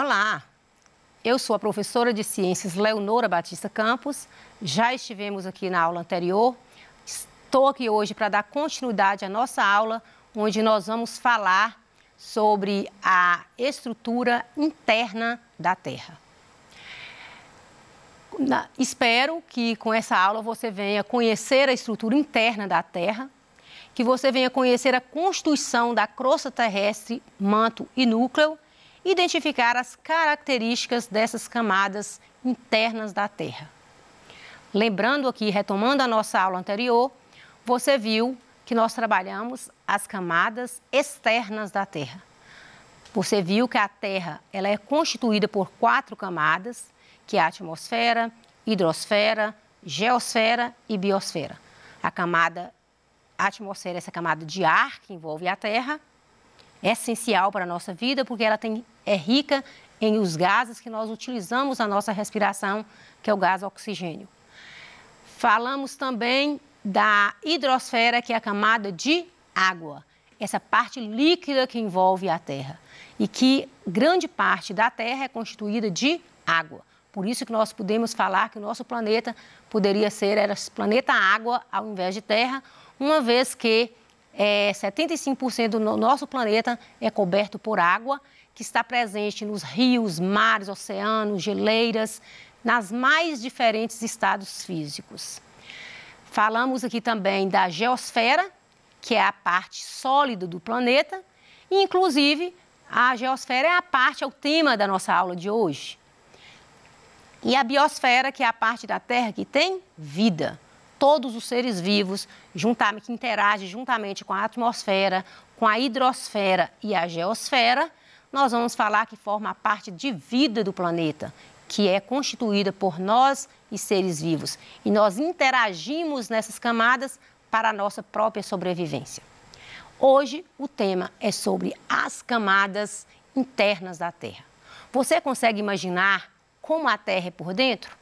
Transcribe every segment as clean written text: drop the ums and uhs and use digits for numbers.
Olá, eu sou a professora de Ciências Leonora Batista Campos, já estivemos aqui na aula anterior, estou aqui hoje para dar continuidade à nossa aula, onde nós vamos falar sobre a estrutura interna da Terra. Espero que com essa aula você venha conhecer a estrutura interna da Terra, que você venha conhecer a constituição da crosta terrestre, manto e núcleo, identificar as características dessas camadas internas da Terra. Lembrando aqui, retomando a nossa aula anterior, você viu que nós trabalhamos as camadas externas da Terra. Você viu que a Terra ela é constituída por 4 camadas, que é a atmosfera, hidrosfera, geosfera e biosfera. A atmosfera é essa camada de ar que envolve a Terra, é essencial para a nossa vida porque ela é rica em os gases que nós utilizamos na nossa respiração, que é o gás oxigênio. Falamos também da hidrosfera, que é a camada de água, essa parte líquida que envolve a Terra e que grande parte da Terra é constituída de água. Por isso que nós podemos falar que o nosso planeta poderia ser planeta água ao invés de terra, uma vez que 75% do nosso planeta é coberto por água, que está presente nos rios, mares, oceanos, geleiras, nas mais diferentes estados físicos. Falamos aqui também da geosfera, que é a parte sólida do planeta, e inclusive a geosfera é o tema da nossa aula de hoje. E a biosfera, que é a parte da Terra que tem vida. Todos os seres vivos que interagem juntamente com a atmosfera, com a hidrosfera e a geosfera, nós vamos falar que forma a parte de vida do planeta, que é constituída por nós e seres vivos. E nós interagimos nessas camadas para a nossa própria sobrevivência. Hoje o tema é sobre as camadas internas da Terra. Você consegue imaginar como a Terra é por dentro?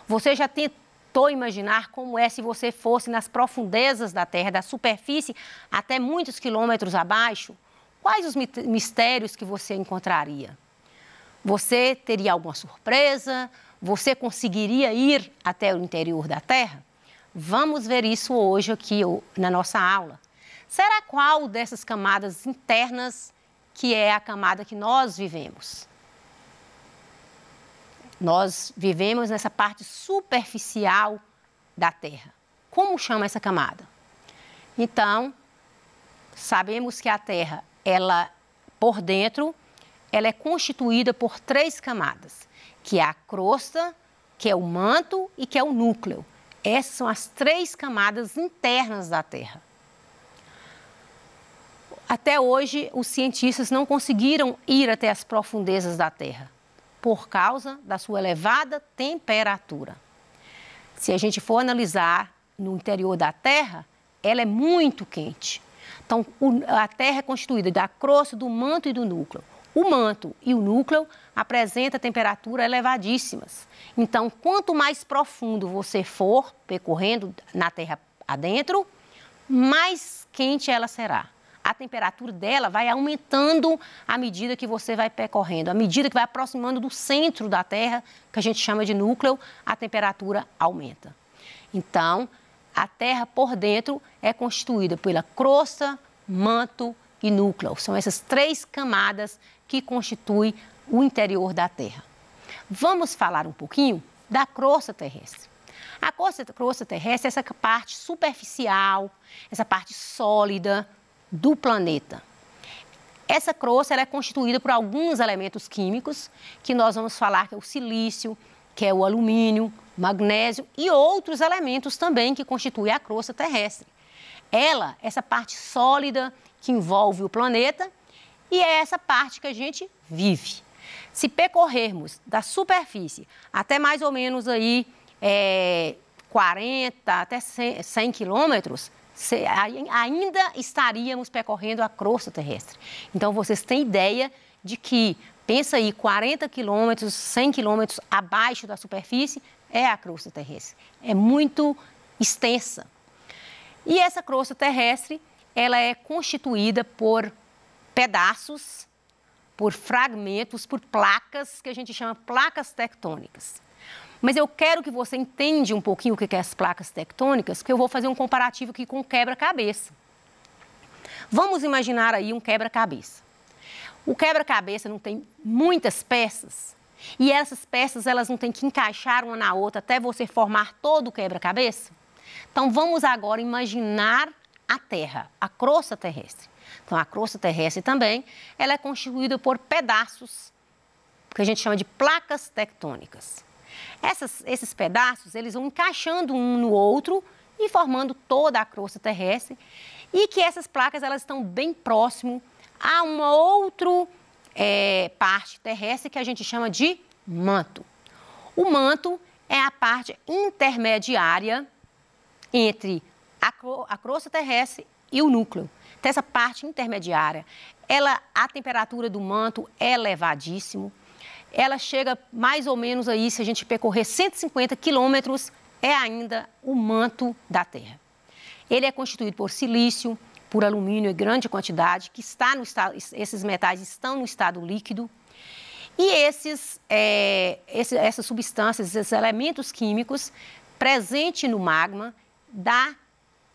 Você já tentou imaginar como é se você fosse nas profundezas da Terra, da superfície até muitos quilômetros abaixo? Quais os mistérios que você encontraria? Você teria alguma surpresa? Você conseguiria ir até o interior da Terra? Vamos ver isso hoje aqui na nossa aula. Será qual dessas camadas internas que é a camada que nós vivemos? Nós vivemos nessa parte superficial da Terra. Como chama essa camada? Então, sabemos que a Terra, por dentro, ela é constituída por 3 camadas, que é a crosta, que é o manto e que é o núcleo. Essas são as 3 camadas internas da Terra. Até hoje, os cientistas não conseguiram ir até as profundezas da Terra, por causa da sua elevada temperatura. Se a gente for analisar no interior da Terra, ela é muito quente. Então, a Terra é constituída da crosta, do manto e do núcleo. O manto e o núcleo apresentam temperaturas elevadíssimas. Então, quanto mais profundo você for percorrendo na Terra adentro, mais quente ela será. A temperatura dela vai aumentando à medida que você vai percorrendo. À medida que vai aproximando do centro da Terra, que a gente chama de núcleo, a temperatura aumenta. Então, a Terra por dentro é constituída pela crosta, manto e núcleo. São essas 3 camadas que constituem o interior da Terra. Vamos falar um pouquinho da crosta terrestre. A crosta terrestre é essa parte superficial, essa parte sólida do planeta. Essa crosta ela é constituída por alguns elementos químicos, que nós vamos falar que é o silício, que é o alumínio, magnésio e outros elementos também que constituem a crosta terrestre. Essa parte sólida que envolve o planeta e é essa parte que a gente vive. Se percorrermos da superfície até mais ou menos aí 40 até 100 quilômetros, ainda estaríamos percorrendo a crosta terrestre. Então, vocês têm ideia de que, pensa aí, 40 quilômetros, 100 quilômetros abaixo da superfície é a crosta terrestre. É muito extensa. E essa crosta terrestre, ela é constituída por pedaços por fragmentos, por placas, que a gente chama placas tectônicas. Mas eu quero que você entenda um pouquinho o que é as placas tectônicas, porque eu vou fazer um comparativo aqui com o quebra-cabeça. Vamos imaginar aí um quebra-cabeça. O quebra-cabeça não tem muitas peças, e essas peças elas não têm que encaixar uma na outra até você formar todo o quebra-cabeça? Então vamos agora imaginar a Terra, a crosta terrestre. Então a crosta terrestre também, ela é constituída por pedaços, que a gente chama de placas tectônicas. Esses pedaços, eles vão encaixando um no outro e formando toda a crosta terrestre, e que essas placas elas estão bem próximo a uma outra parte terrestre que a gente chama de manto. O manto é a parte intermediária entre a crosta terrestre e o núcleo. Então, essa parte intermediária, a temperatura do manto é elevadíssima. Ela chega mais ou menos aí, se a gente percorrer 150 quilômetros, é ainda o manto da Terra. Ele é constituído por silício, por alumínio em grande quantidade, que está no estado, esses metais estão no estado líquido. E essas substâncias, esses elementos químicos presentes no magma,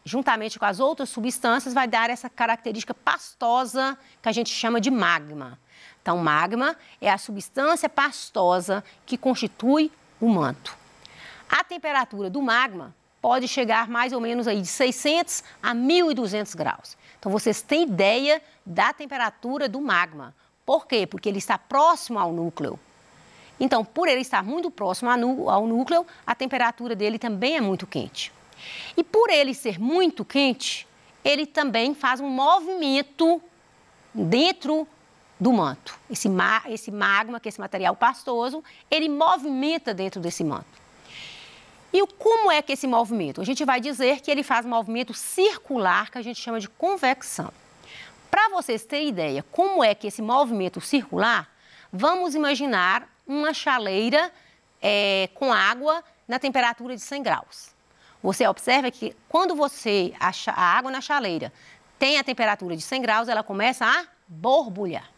juntamente com as outras substâncias, vai dar essa característica pastosa que a gente chama de magma. Então, magma é a substância pastosa que constitui o manto. A temperatura do magma pode chegar mais ou menos aí de 600 a 1.200 graus. Então, vocês têm ideia da temperatura do magma. Por quê? Porque ele está próximo ao núcleo. Então, por ele estar muito próximo ao núcleo, a temperatura dele também é muito quente. E por ele ser muito quente, ele também faz um movimento dentro do manto. Esse magma, que é esse material pastoso, ele movimenta dentro desse manto. E como é que esse movimento? A gente vai dizer que ele faz um movimento circular, que a gente chama de convecção. Para vocês terem ideia como é que esse movimento circular, vamos imaginar uma chaleira com água na temperatura de 100 graus. Você observa que quando a água na chaleira tem a temperatura de 100 graus, ela começa a borbulhar.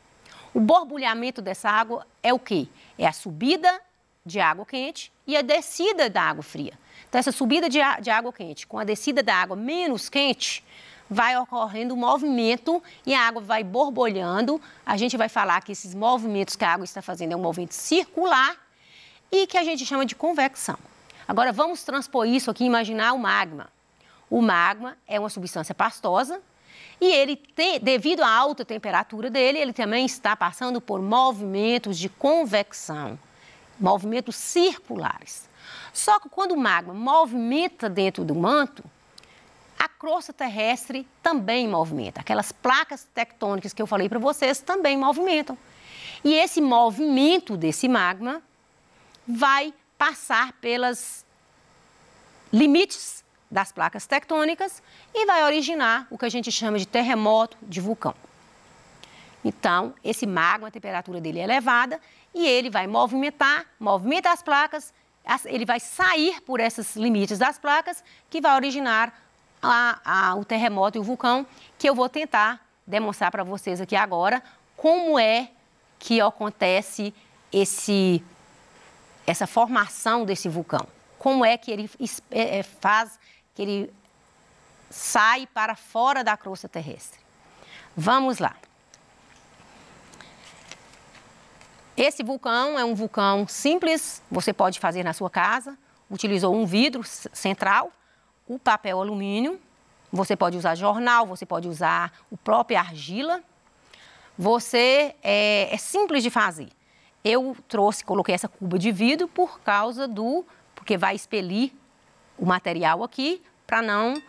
O borbulhamento dessa água é o quê? É a subida de água quente e a descida da água fria. Então, essa subida de água quente com a descida da água menos quente, vai ocorrendo um movimento e a água vai borbulhando. A gente vai falar que esses movimentos que a água está fazendo é um movimento circular e que a gente chama de convecção. Agora, vamos transpor isso aqui e imaginar o magma. O magma é uma substância pastosa e ele devido à alta temperatura dele, ele também está passando por movimentos de convecção, movimentos circulares. Só que quando o magma movimenta dentro do manto, a crosta terrestre também movimenta. Aquelas placas tectônicas que eu falei para vocês também movimentam. E esse movimento desse magma vai passar pelos limites das placas tectônicas e vai originar o que a gente chama de terremoto de vulcão. Então, esse magma, a temperatura dele é elevada e ele vai movimenta as placas, ele vai sair por esses limites das placas que vai originar o terremoto e o vulcão, que eu vou tentar demonstrar para vocês aqui agora como é que acontece essa formação desse vulcão. Como é que ele faz que ele sai para fora da crosta terrestre. Vamos lá. Esse vulcão é um vulcão simples, você pode fazer na sua casa. Utilizou um vidro central, o papel alumínio, você pode usar jornal, você pode usar o próprio argila. É simples de fazer. Eu coloquei essa cuba de vidro porque vai expelir o material aqui para não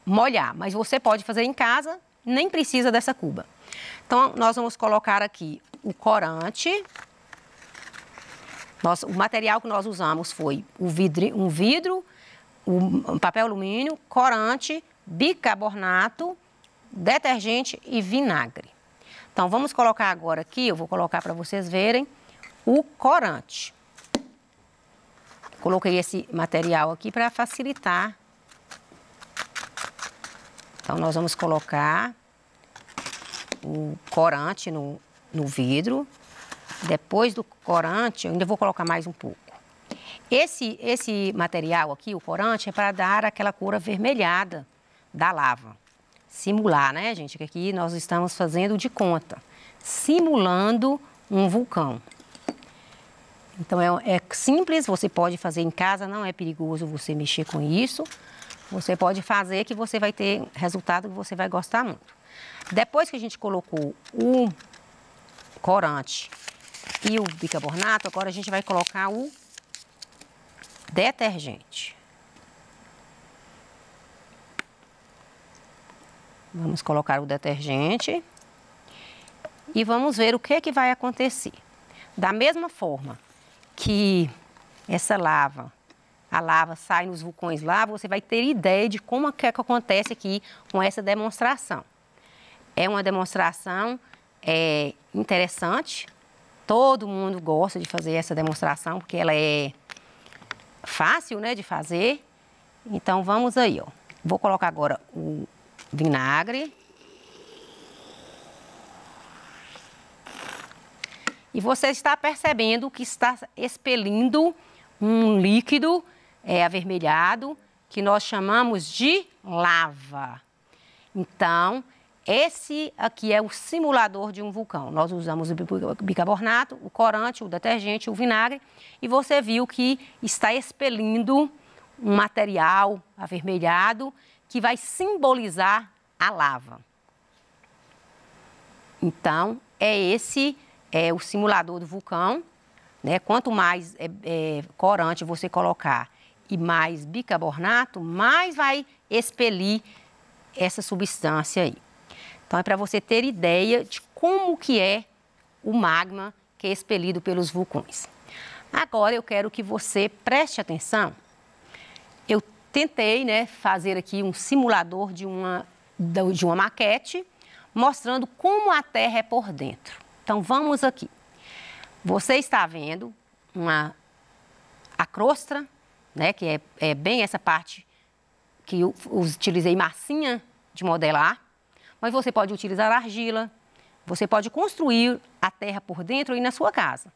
molhar. Mas você pode fazer em casa, nem precisa dessa cuba. Então, nós vamos colocar aqui o corante. O material que nós usamos foi um vidro, um papel alumínio, corante, bicarbonato, detergente e vinagre. Então, vamos colocar agora aqui, eu vou colocar para vocês verem, o corante. Coloquei esse material aqui para facilitar. Então, nós vamos colocar o corante no vidro. Depois do corante, eu ainda vou colocar mais um pouco. Esse material aqui, o corante, é para dar aquela cor avermelhada da lava. Simular, né, gente? Que aqui nós estamos fazendo de conta. Simulando um vulcão. Então, é simples, você pode fazer em casa, não é perigoso você mexer com isso. Você pode fazer que você vai ter resultado que você vai gostar muito. Depois que a gente colocou o corante e o bicarbonato, agora a gente vai colocar o detergente. Vamos colocar o detergente e vamos ver o que vai acontecer. Da mesma forma que essa lava, a lava sai nos vulcões lá, você vai ter ideia de como é que acontece aqui com essa demonstração. É uma demonstração interessante, todo mundo gosta de fazer essa demonstração, porque ela é fácil, né, de fazer. Então, vamos aí, ó. Vou colocar agora o vinagre. E você está percebendo que está expelindo um líquido avermelhado, que nós chamamos de lava. Então, esse aqui é o simulador de um vulcão. Nós usamos o bicarbonato, o corante, o detergente, o vinagre, e você viu que está expelindo um material avermelhado que vai simbolizar a lava. Então, esse é o simulador do vulcão, né? Quanto mais corante você colocar e mais bicarbonato, mais vai expelir essa substância aí. Então, é para você ter ideia de como que é o magma que é expelido pelos vulcões. Agora, eu quero que você preste atenção. Eu tentei, né, fazer aqui um simulador de uma maquete, mostrando como a Terra é por dentro. Então, vamos aqui. Você está vendo a crosta, né, que é bem essa parte que eu utilizei massinha de modelar, mas você pode utilizar argila, você pode construir a terra por dentro aí na sua casa.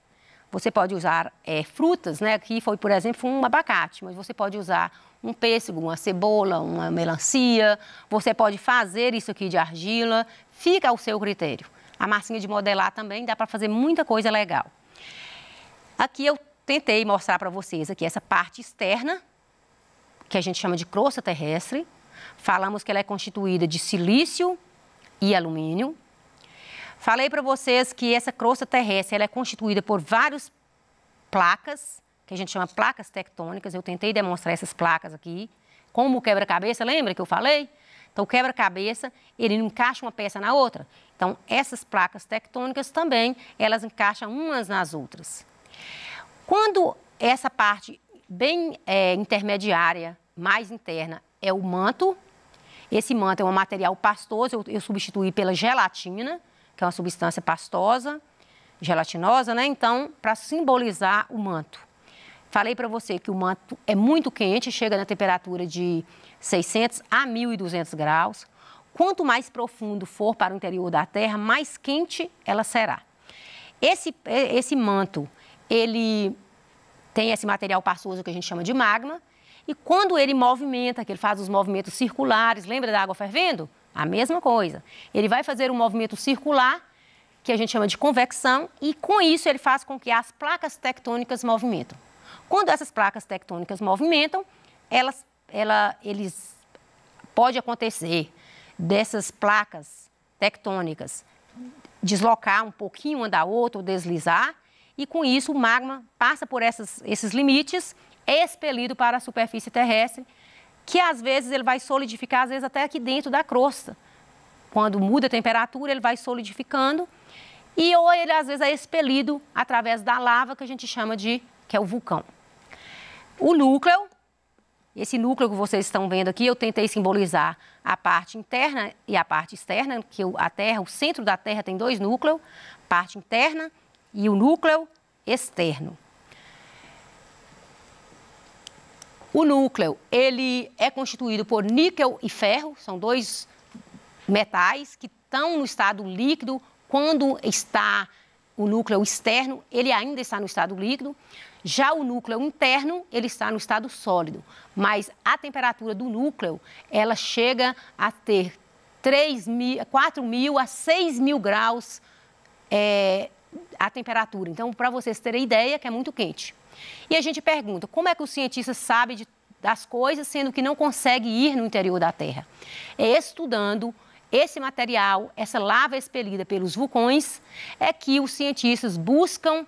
Você pode usar frutas, né, aqui foi, por exemplo, um abacate, mas você pode usar um pêssego, uma cebola, uma melancia, você pode fazer isso aqui de argila, fica ao seu critério. A massinha de modelar também dá para fazer muita coisa legal. Aqui eu tentei mostrar para vocês aqui essa parte externa, que a gente chama de crosta terrestre. Falamos que ela é constituída de silício e alumínio. Falei para vocês que essa crosta terrestre ela é constituída por várias placas, que a gente chama placas tectônicas. Eu tentei demonstrar essas placas aqui, como o quebra-cabeça, lembra que eu falei? Então, o quebra-cabeça, ele não encaixa uma peça na outra. Então, essas placas tectônicas também, elas encaixam umas nas outras. Quando essa parte bem intermediária, mais interna, é o manto, esse manto é um material pastoso, eu substituí pela gelatina, que é uma substância pastosa, gelatinosa, né? Então, para simbolizar o manto. Falei para você que o manto é muito quente, chega na temperatura de 600 a 1.200 graus. Quanto mais profundo for para o interior da Terra, mais quente ela será. Esse manto, ele tem esse material pastoso que a gente chama de magma. E quando ele movimenta, que ele faz os movimentos circulares, lembra da água fervendo? A mesma coisa. Ele vai fazer um movimento circular, que a gente chama de convecção, e com isso ele faz com que as placas tectônicas movimentam. Quando essas placas tectônicas movimentam, pode acontecer dessas placas tectônicas deslocar um pouquinho uma da outra ou deslizar, e com isso o magma passa por esses limites, é expelido para a superfície terrestre, que às vezes ele vai solidificar, às vezes até aqui dentro da crosta. Quando muda a temperatura, ele vai solidificando, e ou ele às vezes é expelido através da lava, que a gente chama que é o vulcão. O núcleo, esse núcleo que vocês estão vendo aqui, eu tentei simbolizar a parte interna e a parte externa, que a Terra, o centro da Terra tem dois núcleos, parte interna e o núcleo externo. O núcleo, ele é constituído por níquel e ferro, são dois metais que estão no estado líquido quando está o núcleo externo, ele ainda está no estado líquido. Já o núcleo interno, ele está no estado sólido. Mas a temperatura do núcleo, ela chega a ter 4.000 a 6.000 graus a temperatura. Então, para vocês terem ideia, que é muito quente. E a gente pergunta, como é que o cientista sabe das coisas, sendo que não consegue ir no interior da Terra? É estudando esse material, essa lava expelida pelos vulcões, é que os cientistas buscam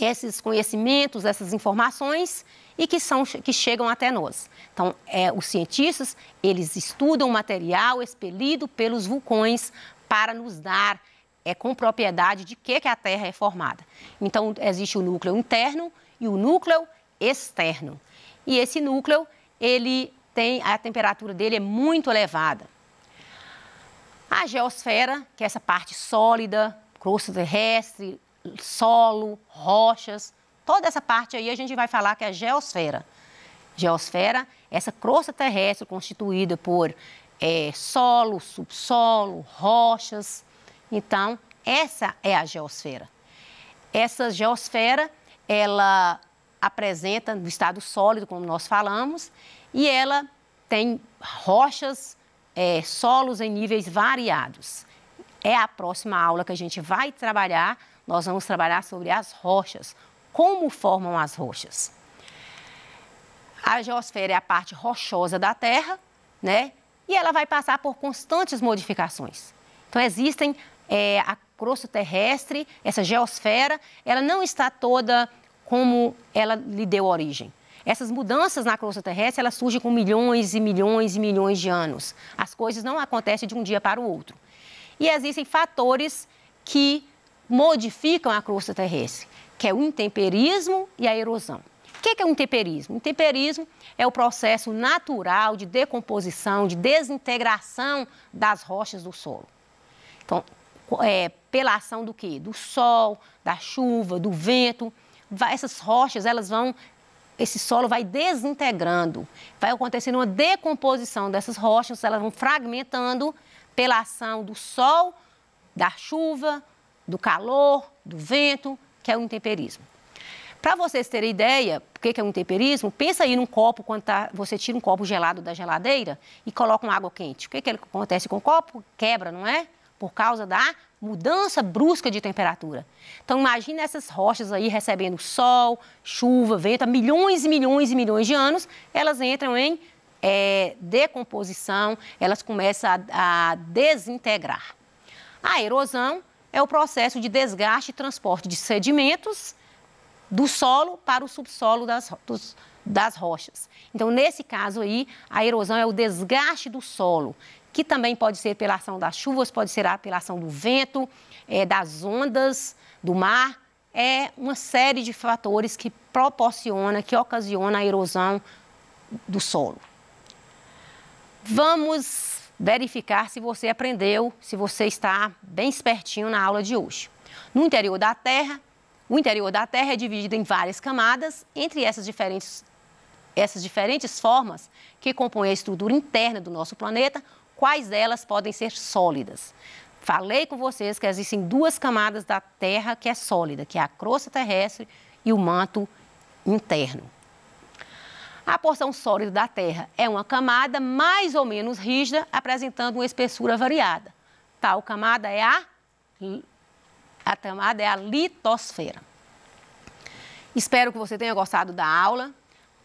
esses conhecimentos, essas informações e que chegam até nós. Então, os cientistas, eles estudam o material expelido pelos vulcões para nos dar com propriedade de que a Terra é formada. Então, existe o núcleo interno e o núcleo externo. E esse núcleo, a temperatura dele é muito elevada. A geosfera, que é essa parte sólida, crosta terrestre, solo, rochas, toda essa parte aí a gente vai falar que é a geosfera. Geosfera, essa crosta terrestre constituída por solo, subsolo, rochas. Então, essa é a geosfera. Essa geosfera, ela apresenta no estado sólido, como nós falamos, e ela tem rochas, solos em níveis variados. É a próxima aula que a gente vai trabalhar, nós vamos trabalhar sobre as rochas, como formam as rochas. A geosfera é a parte rochosa da Terra, né? E ela vai passar por constantes modificações. Então, existem a crosta terrestre, essa geosfera, ela não está toda como ela lhe deu origem. Essas mudanças na crosta terrestre, elas surgem com milhões e milhões e milhões de anos. As coisas não acontecem de um dia para o outro. E existem fatores que modificam a crosta terrestre, que é o intemperismo e a erosão. O que é o intemperismo? O intemperismo é o processo natural de decomposição, de desintegração das rochas do solo. Então, pela ação do quê? Do sol, da chuva, do vento, essas rochas, esse solo vai desintegrando, vai acontecendo uma decomposição dessas rochas, elas vão fragmentando pela ação do sol, da chuva, do calor, do vento, que é o intemperismo. Para vocês terem ideia, o que é um intemperismo, pensa aí num copo, quando você tira um copo gelado da geladeira e coloca uma água quente. O que acontece com o copo? Quebra, não é? Por causa da mudança brusca de temperatura. Então, imagine essas rochas aí recebendo sol, chuva, vento, há milhões e milhões e milhões de anos, elas entram em decomposição, elas começam a desintegrar. A erosão é o processo de desgaste e transporte de sedimentos do solo para o subsolo das rochas. Então, nesse caso aí, a erosão é o desgaste do solo, que também pode ser pela ação das chuvas, pode ser pela ação do vento, das ondas, do mar. É uma série de fatores que ocasiona a erosão do solo. Vamos verificar se você aprendeu, se você está bem espertinho na aula de hoje. No interior da Terra, o interior da Terra é dividido em várias camadas, entre essas diferentes formas que compõem a estrutura interna do nosso planeta, quais delas podem ser sólidas. Falei com vocês que existem duas camadas da Terra que é sólida, que é a crosta terrestre e o manto interno. A porção sólida da Terra é uma camada mais ou menos rígida, apresentando uma espessura variada. Tal camada é a litosfera. Espero que você tenha gostado da aula.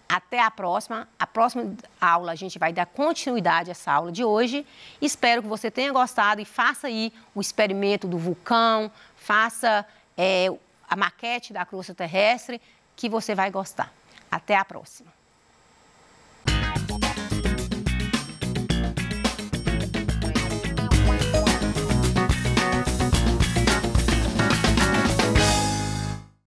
Até a próxima. A próxima aula a gente vai dar continuidade a essa aula de hoje. Espero que você tenha gostado e faça aí o experimento do vulcão, faça a maquete da crosta terrestre, que você vai gostar. Até a próxima.